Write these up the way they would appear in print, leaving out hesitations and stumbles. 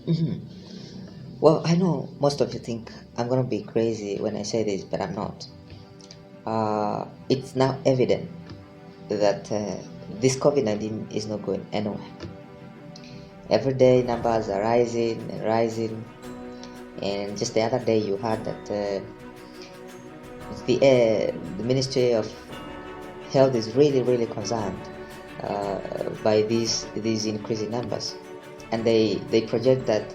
Mhm. Well, I know most of you think I'm gonna be crazy when I say this, but I'm not. It's now evident that this COVID 19 is not going anywhere. Every day, numbers are rising and rising, and just the other day, you heard that the Ministry of Health is really, really concerned by these increasing numbers, and they project that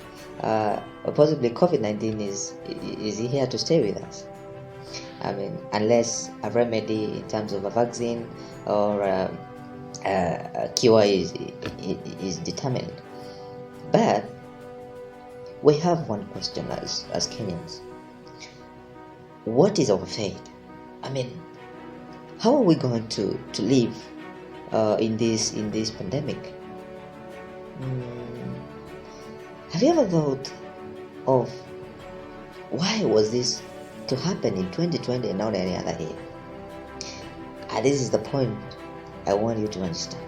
possibly COVID-19 is here to stay with us. I mean, unless a remedy in terms of a vaccine or a cure is determined. But we have one question as Kenyans: what is our fate? I mean, how are we going to live in this pandemic? Mm, have you ever thought of why was this to happen in 2020 and not any other year? And this is the point I want you to understand.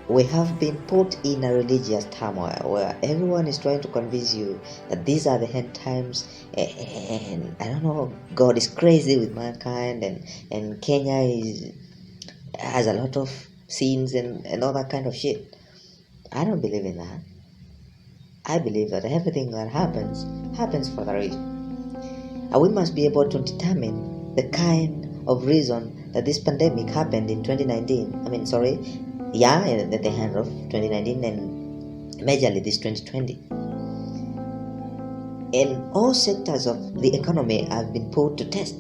We have been put in a religious turmoil where everyone is trying to convince you that these are the end times, and I don't know, God is crazy with mankind, and Kenya has a lot of sins and all that kind of shit. I don't believe in that. I believe that everything that happens for a reason. And we must be able to determine the kind of reason that this pandemic happened in 2019. Yeah, at the end of 2019 and majorly this 2020. And all sectors of the economy have been put to test,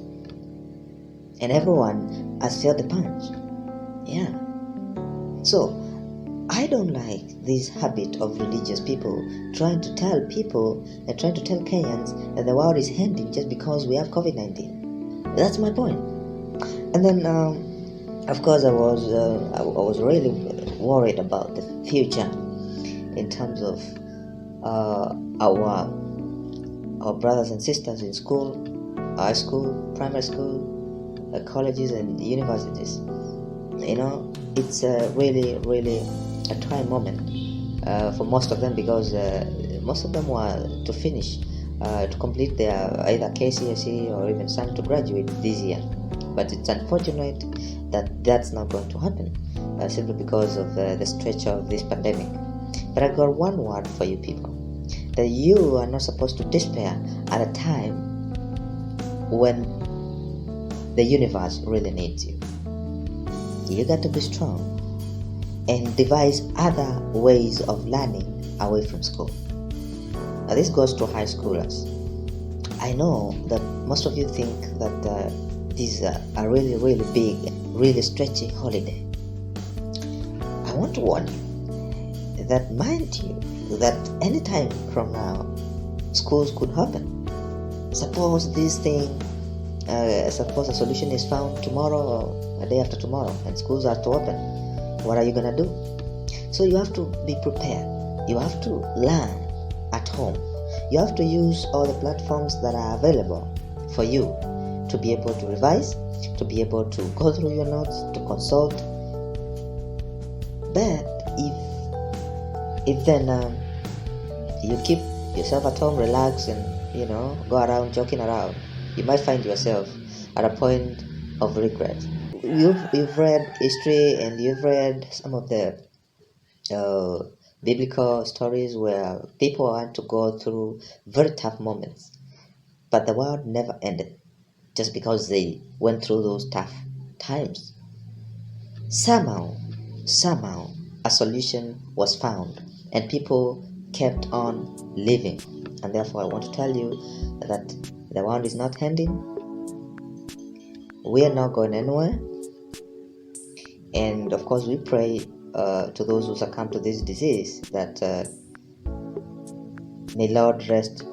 and everyone has felt the punch. Yeah. So I don't like this habit of religious people trying to tell people and trying to tell Kenyans that the world is ending just because we have COVID 19. That's my point. And then, of course, I was really worried about the future in terms of our brothers and sisters in school, high school, primary school, colleges, and universities. It's really, really a trying moment for most of them because most of them were to finish, to complete their either KCSE or even some to graduate this year. But it's unfortunate that that's not going to happen simply because of the stretch of this pandemic. But I got one word for you people: that you are not supposed to despair at a time when the universe really needs you. You got to be strong and devise other ways of learning away from school. Now, this goes to high schoolers. I know that most of you think that this is a really, really big, really stretchy holiday. I want to warn you that, mind you, that anytime from now, schools could open. Suppose suppose a solution is found tomorrow or a day after tomorrow and schools are to open. What are you gonna do? So you have to be prepared. You have to learn at home. You have to use all the platforms that are available for you to be able to revise, to be able to go through your notes, to consult. But if then you keep yourself at home, relax, and go around joking around, you might find yourself at a point of regret. You've read history and you've read some of the uh, biblical stories where people had to go through very tough moments, but the world never ended just because they went through those tough times. Somehow, a solution was found, and people kept on living. And therefore, I want to tell you that the world is not ending. We are not going anywhere. And of course, we pray to those who succumb to this disease that may Lord rest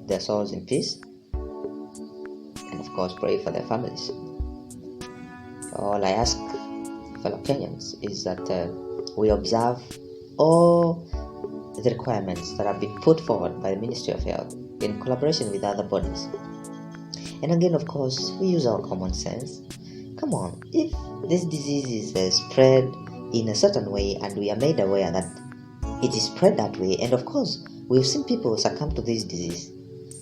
their souls in peace, and of course, pray for their families. All I ask, fellow Kenyans, is that we observe all the requirements that have been put forward by the Ministry of Health in collaboration with other bodies. And again, of course, we use our common sense. Come on, if this disease is spread in a certain way and we are made aware that it is spread that way, and of course, we've seen people succumb to this disease.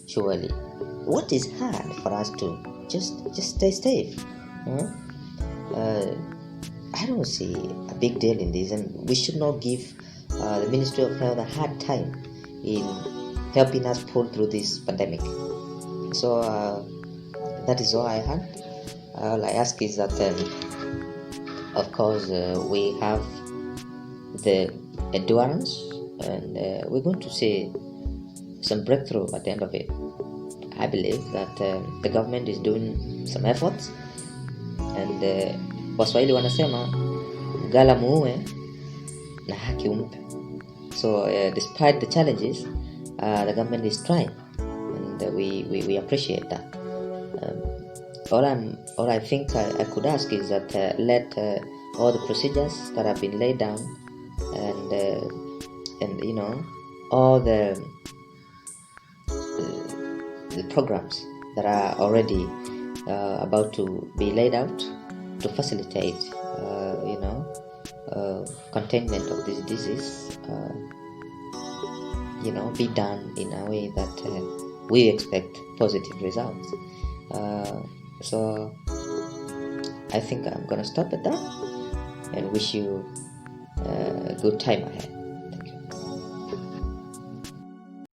Surely, what is hard for us to just stay safe? Huh? Uh, I don't see a big deal in this, and we should not give the Ministry of Health a hard time in helping us pull through this pandemic. So that is all I had. All I ask is that, of course, we have the endurance, and we're going to see some breakthrough at the end of it. I believe that the government is doing some efforts, and Waswahili wanasema mgala muue na haki umpe. So despite the challenges, the government is trying, and we appreciate that. All I think I could ask is that let all the procedures that have been laid down, and all the programs that are already about to be laid out to facilitate containment of this disease be done in a way that we expect positive results. So I think I'm gonna stop at that and wish you a good time ahead.